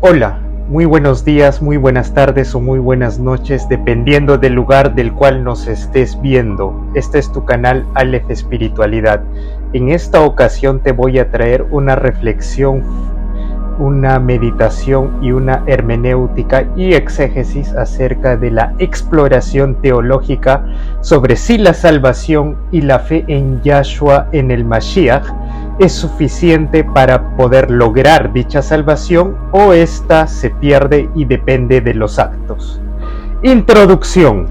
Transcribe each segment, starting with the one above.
Hola, muy buenos días, muy buenas tardes o muy buenas noches, dependiendo del lugar del cual nos estés viendo. Este es tu canal Aleph Espiritualidad. En esta ocasión te voy a traer una reflexión, una meditación y una hermenéutica y exégesis acerca de la exploración teológica sobre si la salvación y la fe en Yahshua, en el Mashiach, es suficiente para poder lograr dicha salvación o ésta se pierde y depende de los actos. Introducción.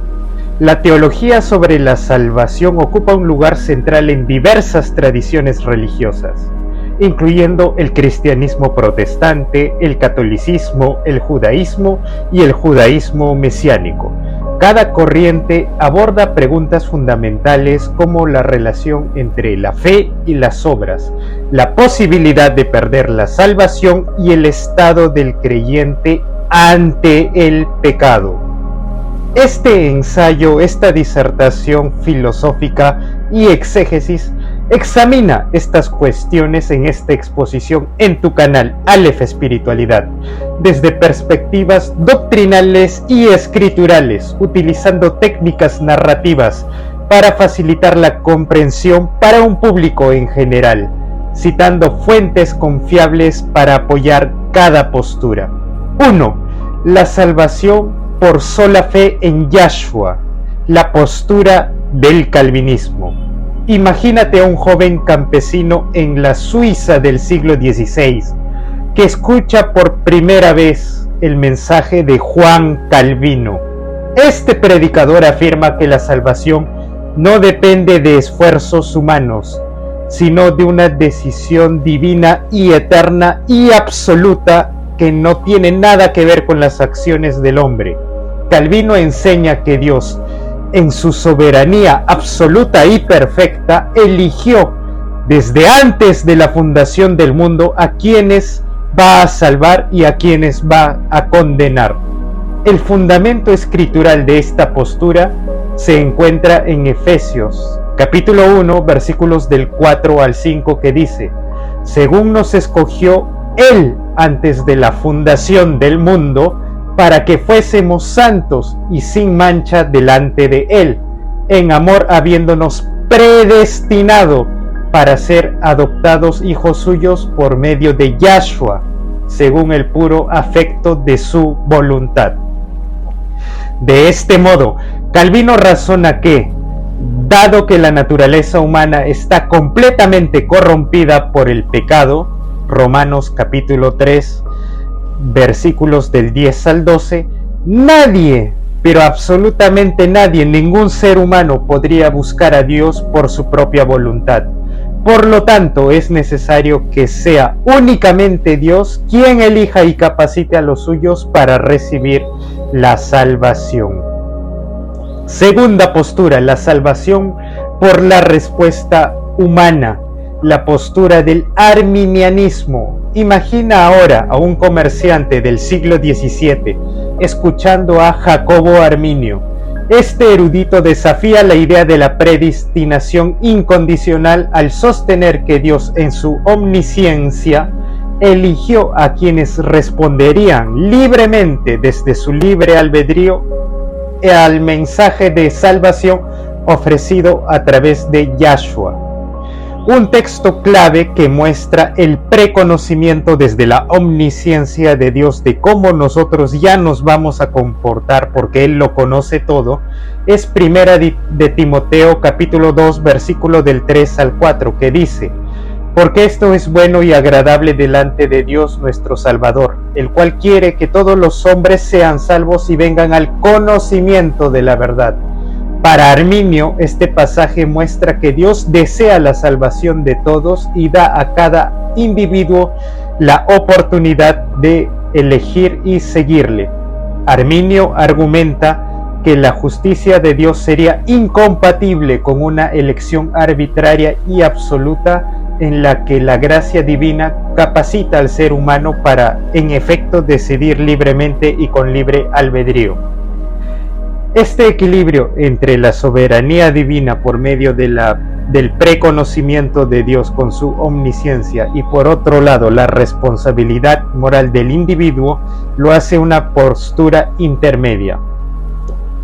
La teología sobre la salvación ocupa un lugar central en diversas tradiciones religiosas, incluyendo el cristianismo protestante, el catolicismo, el judaísmo y el judaísmo mesiánico. Cada corriente aborda preguntas fundamentales como la relación entre la fe y las obras, la posibilidad de perder la salvación y el estado del creyente ante el pecado. Este ensayo, esta disertación filosófica y exégesis examina estas cuestiones en esta exposición en tu canal Aleph Espiritualidad, desde perspectivas doctrinales y escriturales, utilizando técnicas narrativas para facilitar la comprensión para un público en general, citando fuentes confiables para apoyar cada postura. 1. La salvación por sola fe en Yahshua, la postura del calvinismo. Imagínate a un joven campesino en la Suiza del siglo XVI que escucha por primera vez el mensaje de Juan Calvino. Este predicador afirma que la salvación no depende de esfuerzos humanos, sino de una decisión divina y eterna y absoluta que no tiene nada que ver con las acciones del hombre. Calvino enseña que Dios, en su soberanía absoluta y perfecta, eligió desde antes de la fundación del mundo a quienes va a salvar y a quienes va a condenar. El fundamento escritural de esta postura se encuentra en Efesios, capítulo 1, versículos del 4 al 5, que dice: según nos escogió Él antes de la fundación del mundo, para que fuésemos santos y sin mancha delante de Él, en amor habiéndonos predestinado para ser adoptados hijos suyos por medio de Yahshua, según el puro afecto de su voluntad. De este modo, Calvino razona que, dado que la naturaleza humana está completamente corrompida por el pecado, Romanos capítulo 3, versículos del 10 al 12, nadie, pero absolutamente nadie, ningún ser humano podría buscar a Dios por su propia voluntad. Por lo tanto, es necesario que sea únicamente Dios quien elija y capacite a los suyos para recibir la salvación. Segunda postura, la salvación por la respuesta humana, la postura del arminianismo. Imagina ahora a un comerciante del siglo XVII escuchando a Jacobo Arminio. Este erudito desafía la idea de la predestinación incondicional al sostener que Dios, en su omnisciencia, eligió a quienes responderían libremente desde su libre albedrío al mensaje de salvación ofrecido a través de Yahshua. Un texto clave que muestra el preconocimiento desde la omnisciencia de Dios de cómo nosotros ya nos vamos a comportar porque Él lo conoce todo, es primera de Timoteo capítulo 2 versículo del 3 al 4, que dice: porque esto es bueno y agradable delante de Dios nuestro Salvador, el cual quiere que todos los hombres sean salvos y vengan al conocimiento de la verdad. Para Arminio, este pasaje muestra que Dios desea la salvación de todos y da a cada individuo la oportunidad de elegir y seguirle. Arminio argumenta que la justicia de Dios sería incompatible con una elección arbitraria y absoluta en la que la gracia divina capacita al ser humano para, en efecto, decidir libremente y con libre albedrío. Este equilibrio entre la soberanía divina por medio de la del preconocimiento de Dios con su omnisciencia y por otro lado la responsabilidad moral del individuo, lo hace una postura intermedia.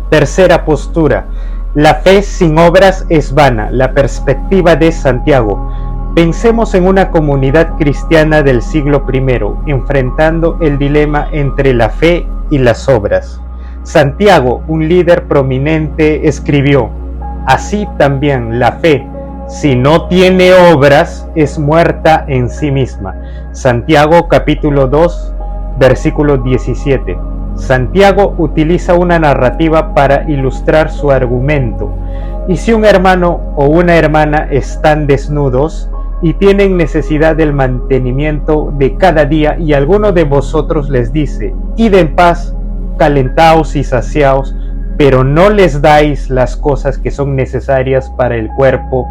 Tercera postura: la fe sin obras es vana, la perspectiva de Santiago. Pensemos en una comunidad cristiana del siglo I, enfrentando el dilema entre la fe y las obras. Santiago, un líder prominente, escribió: así también la fe, si no tiene obras, es muerta en sí misma. Santiago capítulo 2, versículo 17. Santiago utiliza una narrativa para ilustrar su argumento. Y si un hermano o una hermana están desnudos y tienen necesidad del mantenimiento de cada día, y alguno de vosotros les dice: id en paz, calentaos y saciaos, pero no les dais las cosas que son necesarias para el cuerpo,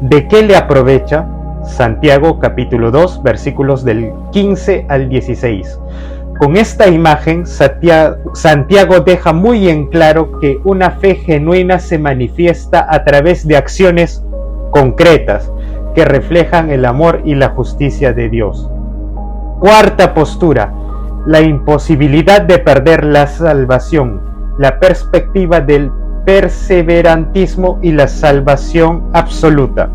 ¿de qué le aprovecha? Santiago capítulo 2, versículos del 15 al 16. Con esta imagen, Santiago deja muy en claro que una fe genuina se manifiesta a través de acciones concretas que reflejan el amor y la justicia de Dios. Cuarta postura: la imposibilidad de perder la salvación, la perspectiva del perseverantismo y la salvación absoluta.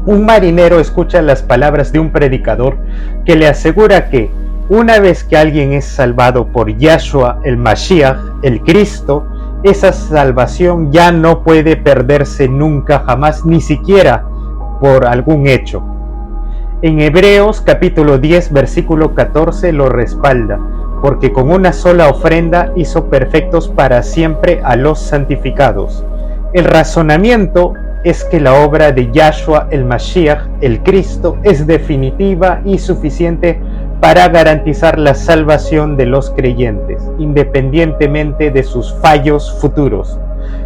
Un marinero escucha las palabras de un predicador que le asegura que una vez que alguien es salvado por Yahshua, el Mashiach, el Cristo, esa salvación ya no puede perderse nunca, jamás, ni siquiera por algún hecho. En Hebreos capítulo 10, versículo 14 lo respalda: porque con una sola ofrenda hizo perfectos para siempre a los santificados. El razonamiento es que la obra de Yahshua, el Mashiach, el Cristo, es definitiva y suficiente para garantizar la salvación de los creyentes, independientemente de sus fallos futuros.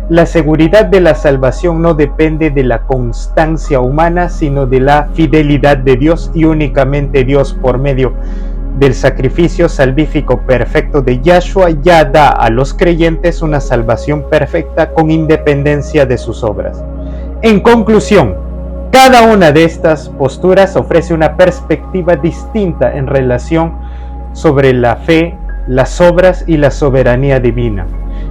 La seguridad de la salvación no depende de la constancia humana, sino de la fidelidad de Dios, y únicamente Dios, por medio del sacrificio salvífico perfecto de Yahshua, ya da a los creyentes una salvación perfecta con independencia de sus obras. En conclusión, cada una de estas posturas ofrece una perspectiva distinta en relación sobre la fe, las obras y la soberanía divina.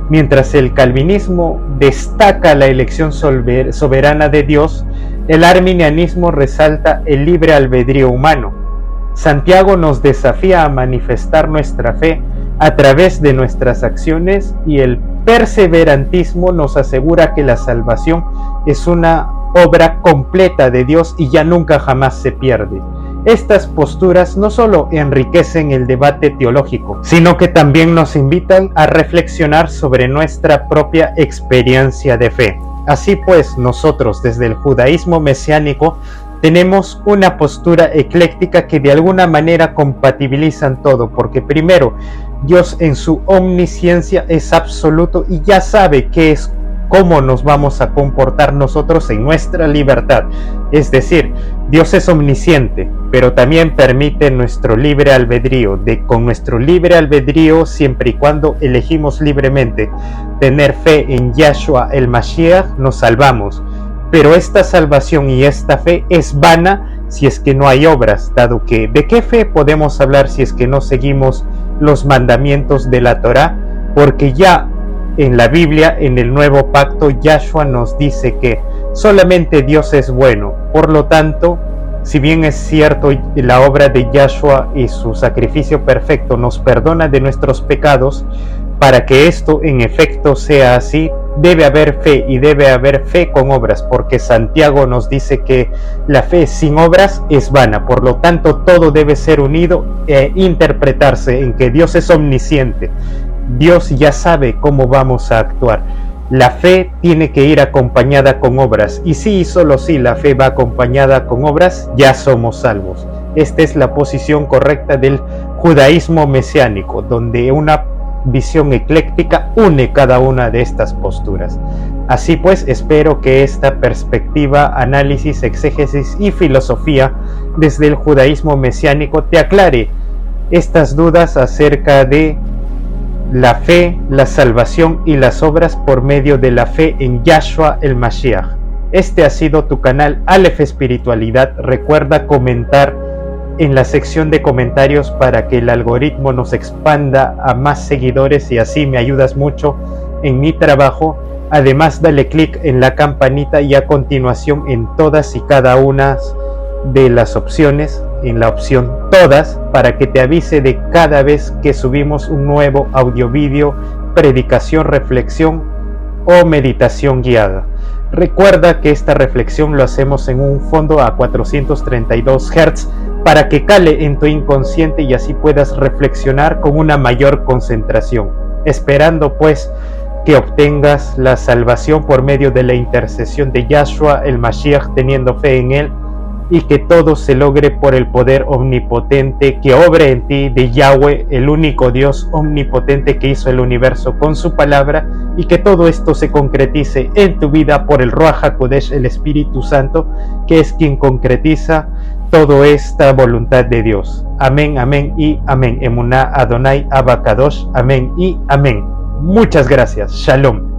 Mientras el calvinismo destaca la elección soberana de Dios, el arminianismo resalta el libre albedrío humano. Santiago nos desafía a manifestar nuestra fe a través de nuestras acciones, y el perseverantismo nos asegura que la salvación es una obra completa de Dios y ya nunca jamás se pierde. Estas posturas no solo enriquecen el debate teológico, sino que también nos invitan a reflexionar sobre nuestra propia experiencia de fe. Así pues, nosotros desde el judaísmo mesiánico tenemos una postura ecléctica que de alguna manera compatibilizan todo, porque primero, Dios en su omnisciencia es absoluto y ya sabe qué es, cómo nos vamos a comportar nosotros en nuestra libertad. Es decir, Dios es omnisciente, pero también permite nuestro libre albedrío. Con nuestro libre albedrío, siempre y cuando elegimos libremente tener fe en Yahshua el Mashiach, nos salvamos. Pero esta salvación y esta fe es vana si es que no hay obras, dado que ¿de qué fe podemos hablar si es que no seguimos los mandamientos de la Torá? Porque ya en la Biblia, en el Nuevo Pacto, Yahshua nos dice que solamente Dios es bueno. Por lo tanto, si bien es cierto la obra de Yahshua y su sacrificio perfecto nos perdona de nuestros pecados, para que esto en efecto sea así, debe haber fe, y debe haber fe con obras, porque Santiago nos dice que la fe sin obras es vana. Por lo tanto, todo debe ser unido e interpretarse en que Dios es omnisciente. Dios ya sabe cómo vamos a actuar. La fe tiene que ir acompañada con obras, y si y solo si la fe va acompañada con obras, ya somos salvos. Esta es la posición correcta del judaísmo mesiánico, donde una visión ecléctica une cada una de estas posturas. Así pues, espero que esta perspectiva, análisis, exégesis y filosofía desde el judaísmo mesiánico te aclare estas dudas acerca de la fe, la salvación y las obras por medio de la fe en Yahshua el Mashiach. Este ha sido tu canal Aleph Espiritualidad. Recuerda comentar en la sección de comentarios para que el algoritmo nos expanda a más seguidores y así me ayudas mucho en mi trabajo. Además, dale clic en la campanita y a continuación en todas y cada una de las opciones, en la opción todas, para que te avise de cada vez que subimos un nuevo audio vídeo, predicación, reflexión o meditación guiada. Recuerda que esta reflexión lo hacemos en un fondo a 432 Hz para que cale en tu inconsciente y así puedas reflexionar con una mayor concentración, esperando pues que obtengas la salvación por medio de la intercesión de Yahshua el Mashiach, teniendo fe en él, y que todo se logre por el poder omnipotente que obre en ti de Yahweh, el único Dios omnipotente que hizo el universo con su palabra, y que todo esto se concretice en tu vida por el Ruach HaKodesh, el Espíritu Santo, que es quien concretiza toda esta voluntad de Dios. Amén, amén y amén. Emuná Adonai Abba Kadosh. Amén y amén. Muchas gracias. Shalom.